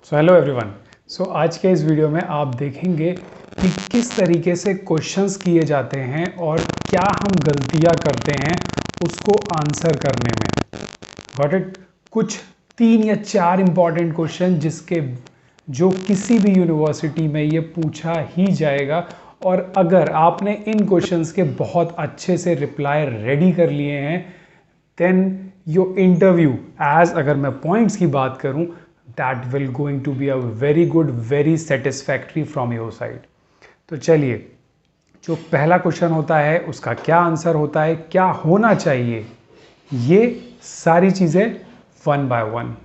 So hello everyone. आज के इस वीडियो में आप देखेंगे कि किस तरीके से क्वेश्चंस किए जाते हैं और क्या हम गलतियां करते हैं उसको आंसर करने में। Got it. कुछ 3 या 4 इंपॉर्टेंट क्वेश्चन जो किसी भी यूनिवर्सिटी में ये पूछा ही जाएगा, और अगर आपने इन क्वेश्चंस के बहुत अच्छे से रिप्लाई रेडी कर लिए हैं देन योर इंटरव्यू, एज अगर मैं पॉइंट्स की बात करूं, that will going to be a very good, very satisfactory from your side. तो चलिए, जो पहला क्वेश्चन होता है उसका क्या आंसर होता है, क्या होना चाहिए, ये सारी चीजें one by one.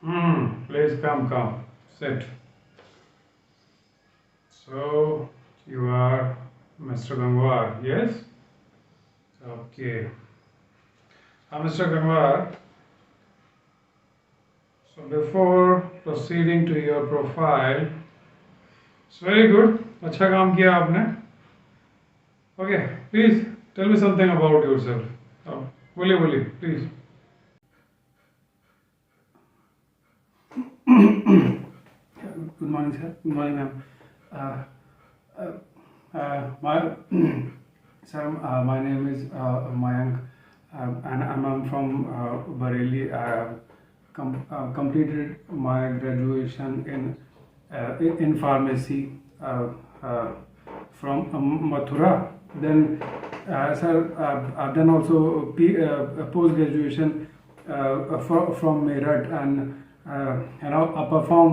Please come come sit. So you are mister Gangwar, yes? Okay. हाँ mister Gangwar, so before proceeding to your profile, it's very good, अच्छा काम किया आपने। Okay, please tell me something about yourself. अब बोलिए बोलिए please. Good morning, sir. Good morning, ma'am. Uh, my sir, my name is Mayank, and I'm from Bareilly. I have completed my graduation in pharmacy uh, from Mathura. Then, sir, I've done also post graduation from Meerut, and I perform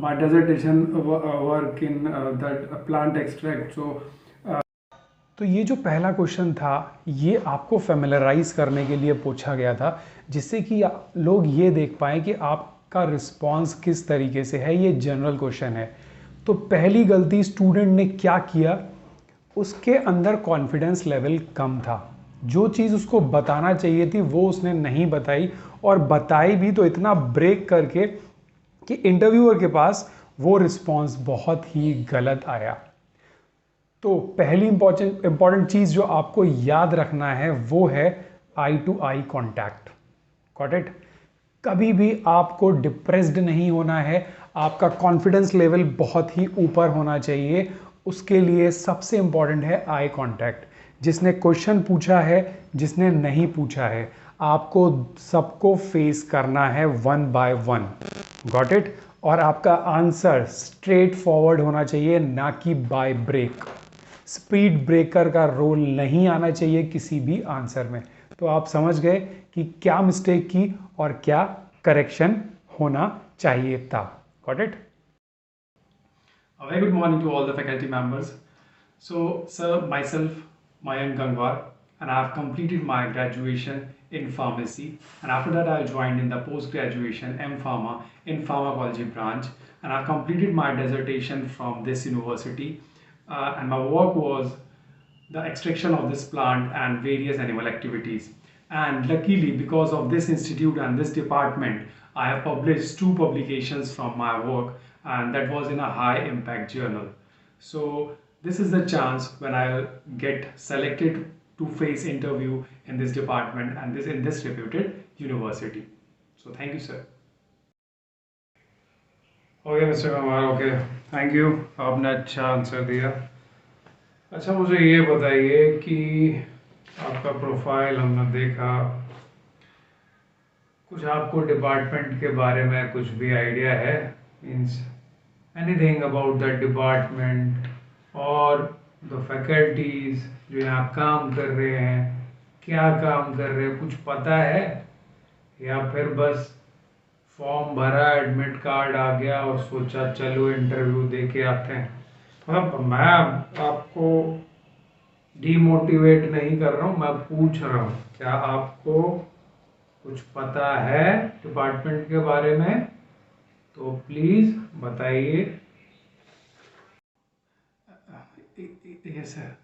my dissertation work in that plant extract. तो ये जो पहला question था ये आपको familiarise करने के लिए पूछा गया था, जिससे कि लोग ये देख पाएँ कि आपका रिस्पांस किस तरीके से है। ये जनरल क्वेश्चन है। तो पहली गलती स्टूडेंट ने क्या किया, उसके अंदर कॉन्फिडेंस लेवल कम था। जो चीज़ उसको बताना चाहिए थी वो उसने नहीं बताई, और बताई भी तो इतना ब्रेक करके कि इंटरव्यूअर के पास वो रिस्पांस बहुत ही गलत आया। तो पहली इंपॉर्टेंट चीज़ जो आपको याद रखना है वो है eye to eye contact. Got it. कभी भी आपको डिप्रेस्ड नहीं होना है, आपका कॉन्फिडेंस लेवल बहुत ही ऊपर होना चाहिए। उसके लिए सबसे इंपॉर्टेंट है आई कांटेक्ट। जिसने क्वेश्चन पूछा है, जिसने नहीं पूछा है, आपको सबको फेस करना है one by one. Got it. और आपका आंसर स्ट्रेट फॉरवर्ड होना चाहिए, ना कि बाय ब्रेक। स्पीड ब्रेकर का रोल नहीं आना चाहिए किसी भी आंसर में। तो आप समझ गए कि क्या मिस्टेक की और क्या करेक्शन होना चाहिए था। Got it. A very good morning to all the faculty members. So, sir, myself, Mayank Gangwar, and I have completed my graduation in pharmacy. And after that, I joined in the post-graduation M Pharma in pharmacology branch, and I completed my dissertation from this university. And my work was the extraction of this plant and various animal activities. And luckily, because of this institute and this department, I have published 2 publications from my work, and that was in a high impact journal. So this is the chance when I'll get selected to face interview in this department and this in this reputed university. So thank you, sir. Okay mister Kumar, okay, thank you, आपने अच्छा answer दिया। अच्छा, मुझे ये बताइए कि आपका profile हमने देखा, कुछ आपको डिपार्टमेंट के बारे में कुछ भी आइडिया है? Means anything about the department और द फैकल्टीज जो यहाँ काम कर रहे हैं, क्या काम कर रहे हैं, कुछ पता है? या फिर बस फॉर्म भरा, एडमिट कार्ड आ गया और सोचा चलो इंटरव्यू दे के आते हैं? मतलब मैं आपको डीमोटिवेट नहीं कर रहा हूँ, मैं पूछ रहा हूँ क्या आपको कुछ पता है डिपार्टमेंट के बारे में? तो प्लीज बताइए। Yes sir,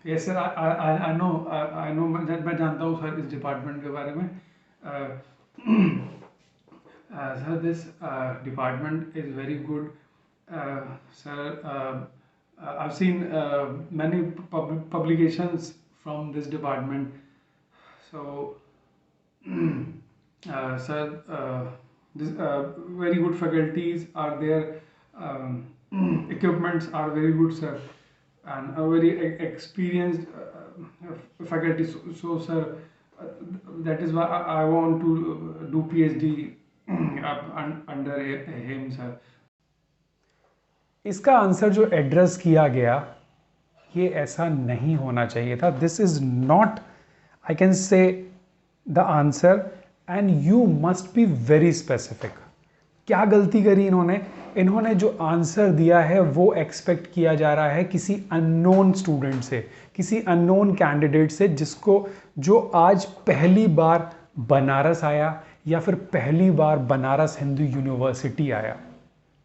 yes sir, I know, मैं जानता हूँ सर इस डिपार्टमेंट के बारे में। Sir, this department is very good. Sir, I've seen many publications from this department. So, sir, this very good faculties are there, um, equipments are very good, sir, and a very experienced faculty. So sir, that is why I want to do PhD under him, sir. इसका answer जो address किया गया, ये ऐसा नहीं होना चाहिए था. This is not, I can say the answer, and you must be very specific. क्या गलती करी इन्होंने? इन्होंने जो आंसर दिया है वो एक्सपेक्ट किया जा रहा है किसी अननोन स्टूडेंट से, किसी अननोन कैंडिडेट से, जिसको जो आज पहली बार बनारस आया या फिर पहली बार बनारस हिंदू यूनिवर्सिटी आया.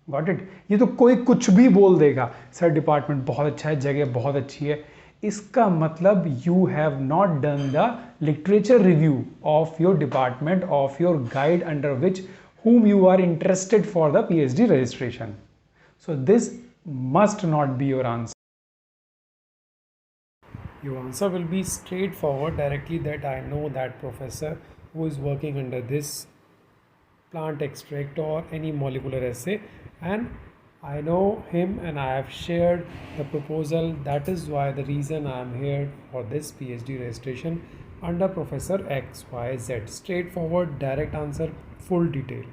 Got it? ये तो कोई कुछ भी बोल देगा, सर डिपार्टमेंट बहुत अच्छा है, जगह बहुत अच्छी है. इसका मतलब you have not done the literature review of your department, of your guide under which whom you are interested for the PhD registration. So this must not be your answer. Your answer will be straightforward directly, that I know that professor who is working under this plant extract or any molecular assay, and I know him and I have shared the proposal. That is why the reason I am here for this PhD registration under Professor XYZ. Straightforward, direct answer, full detail.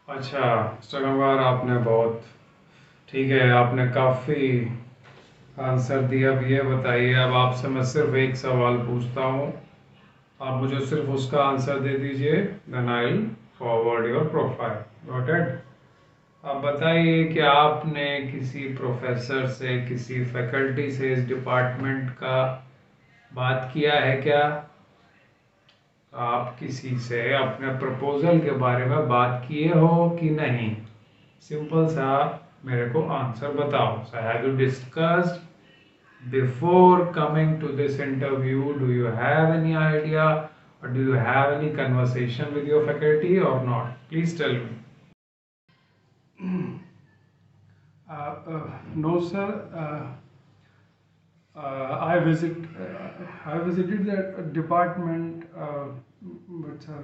अच्छा mister Gangwar, आपने बहुत ठीक है, आपने काफ़ी answer दिया. अब ये बताइए, अब आपसे मैं सिर्फ एक सवाल पूछता हूँ, आप मुझे सिर्फ उसका आंसर दे दीजिए, then I will forward your profile. Got it? अब बताइए कि आपने किसी प्रोफेसर से, किसी फैकल्टी से इस डिपार्टमेंट का बात किया है क्या? आप किसी से अपने प्रपोजल के बारे में बात किए हो कि नहीं? सिंपल सा मेरे को आंसर बताओ. So have you discussed before coming to this interview? Do you have any idea or do you have any conversation with your faculty or not? Please tell me. No sir, I visited that department, but sir,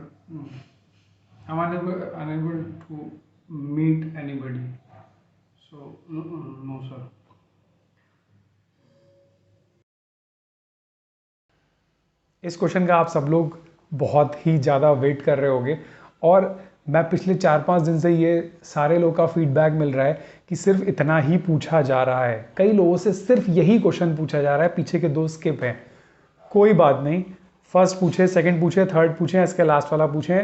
I'm unable to meet anybody. So no sir. इस question का आप सब लोग बहुत ही ज़्यादा wait कर रहे होंगे, और मैं पिछले 4-5 दिन से ये सारे लोगों का फीडबैक मिल रहा है कि सिर्फ इतना ही पूछा जा रहा है. कई लोगों से सिर्फ यही क्वेश्चन पूछा जा रहा है, पीछे के 2 स्किप हैं. कोई बात नहीं, फर्स्ट पूछे, सेकंड पूछे, थर्ड पूछे, इसके लास्ट वाला पूछे,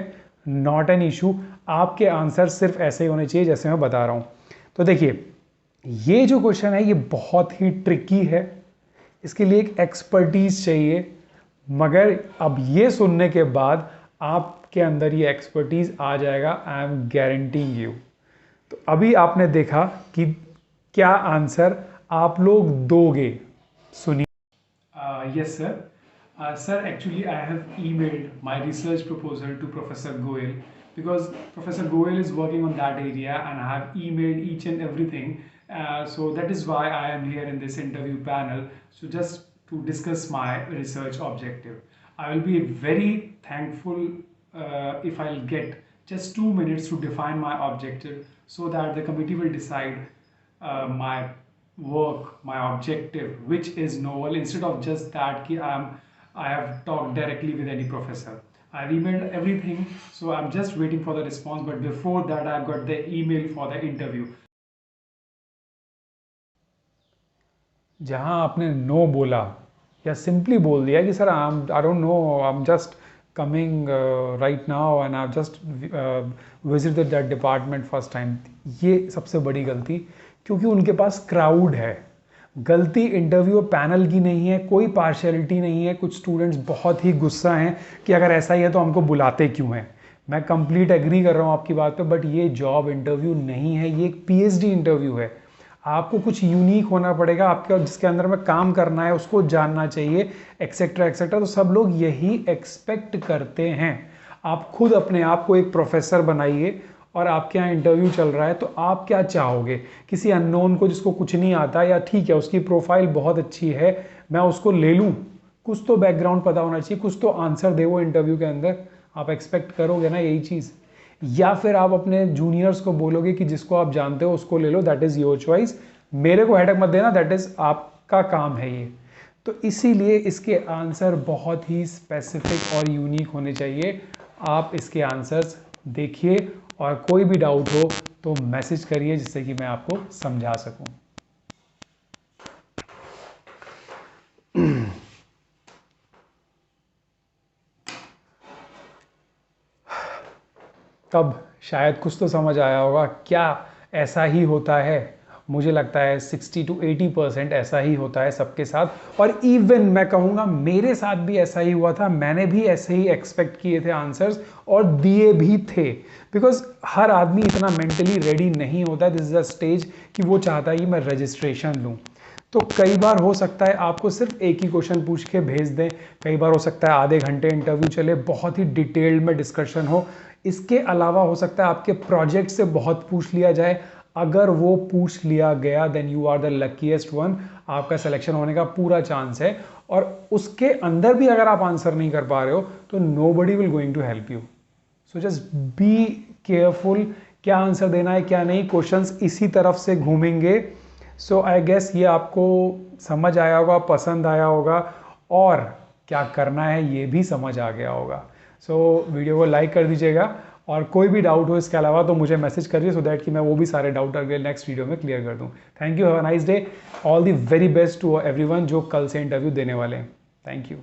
नॉट एन इशू. आपके आंसर सिर्फ ऐसे ही होने चाहिए जैसे मैं बता रहा हूँ. तो देखिए, ये जो क्वेश्चन है ये बहुत ही ट्रिकी है, इसके लिए एक एक्सपर्टीज चाहिए. मगर अब ये सुनने के बाद आपके अंदर ये एक्सपर्टीज आ जाएगा, आई एम गारंटीइंग यू. तो अभी आपने देखा कि क्या आंसर आप लोग दोगे. सुनिए. Yes sir. Sir, actually I have emailed my research proposal to Professor Goel, because Professor Goel is working on that area and I have emailed each and everything. So that is why I am here in this interview panel. So just to discuss my research objective. I will be very thankful if I'll get just 2 minutes to define my objective, so that the committee will decide my work, my objective, which is novel, instead of just that ki I have talked directly with any professor. I've emailed everything, so I'm just waiting for the response. But before that, I've got the email for the interview. जहां आपने no बोला या simply बोल दिया कि sir I don't know, I am just coming right now and I just visited that department first time, ये सबसे बड़ी गलती. क्योंकि उनके पास क्राउड है. गलती इंटरव्यू पैनल की नहीं है, कोई पार्शियलिटी नहीं है. कुछ स्टूडेंट्स बहुत ही गुस्सा हैं कि अगर ऐसा ही है तो हमको बुलाते क्यों हैं. मैं कंप्लीट एग्री कर रहा हूँ आपकी बात पे, बट ये जॉब इंटरव्यू नहीं है, ये एक पीएचडी इंटरव्यू है. आपको कुछ यूनिक होना पड़ेगा, आपके जिसके अंदर में काम करना है उसको जानना चाहिए, एक्सेट्रा एक्सेट्रा. तो सब लोग यही एक्सपेक्ट करते हैं. आप खुद अपने आप को एक प्रोफेसर बनाइए और आपके यहाँ इंटरव्यू चल रहा है, तो आप क्या चाहोगे? किसी अननोन को जिसको कुछ नहीं आता, या ठीक है उसकी प्रोफाइल बहुत अच्छी है मैं उसको ले लूँ? कुछ तो बैकग्राउंड पता होना चाहिए, कुछ तो आंसर दे वो इंटरव्यू के अंदर. आप एक्सपेक्ट करोगे ना यही चीज़. या फिर आप अपने जूनियर्स को बोलोगे कि जिसको आप जानते हो उसको ले लो, दैट इज़ योर चॉइस, मेरे को हेडक मत देना, दैट इज़ आपका काम है ये। तो इसीलिए इसके आंसर बहुत ही स्पेसिफिक और यूनिक होने चाहिए। आप इसके आंसर्स देखिए और कोई भी डाउट हो तो मैसेज करिए जिससे कि मैं आपको समझा सकूं। तब शायद कुछ तो समझ आया होगा, क्या ऐसा ही होता है? मुझे लगता है 60 to 80% ऐसा ही होता है सबके साथ, और इवन मैं कहूँगा मेरे साथ भी ऐसा ही हुआ था। मैंने भी ऐसे ही एक्सपेक्ट किए थे आंसर्स और दिए भी थे, बिकॉज हर आदमी इतना मेंटली रेडी नहीं होता है। दिस इज अ स्टेज कि वो चाहता है कि मैं रजिस्ट्रेशन लूँ। तो कई बार हो सकता है आपको सिर्फ एक ही क्वेश्चन पूछ के भेज दें, कई बार हो सकता है आधे घंटे इंटरव्यू चले, बहुत ही डिटेल्ड में डिस्कशन हो। इसके अलावा हो सकता है आपके प्रोजेक्ट से बहुत पूछ लिया जाए। अगर वो पूछ लिया गया then you are the luckiest one, आपका सिलेक्शन होने का पूरा चांस है। और उसके अंदर भी अगर आप आंसर नहीं कर पा रहे हो तो nobody will going to help you. So just be careful, क्या आंसर देना है क्या नहीं, क्वेश्चंस इसी तरफ से घूमेंगे। सो आई गेस ये आपको समझ आया होगा, पसंद आया होगा, और क्या करना है ये भी समझ आ गया होगा। सो वीडियो को लाइक कर दीजिएगा, और कोई भी डाउट हो इसके अलावा तो मुझे मैसेज करिए, सो दैट कि मैं वो भी सारे डाउट अगले नेक्स्ट वीडियो में क्लियर कर दूं। Thank you, have a nice day, all the very best to everyone जो कल से इंटरव्यू देने वाले हैं। Thank you.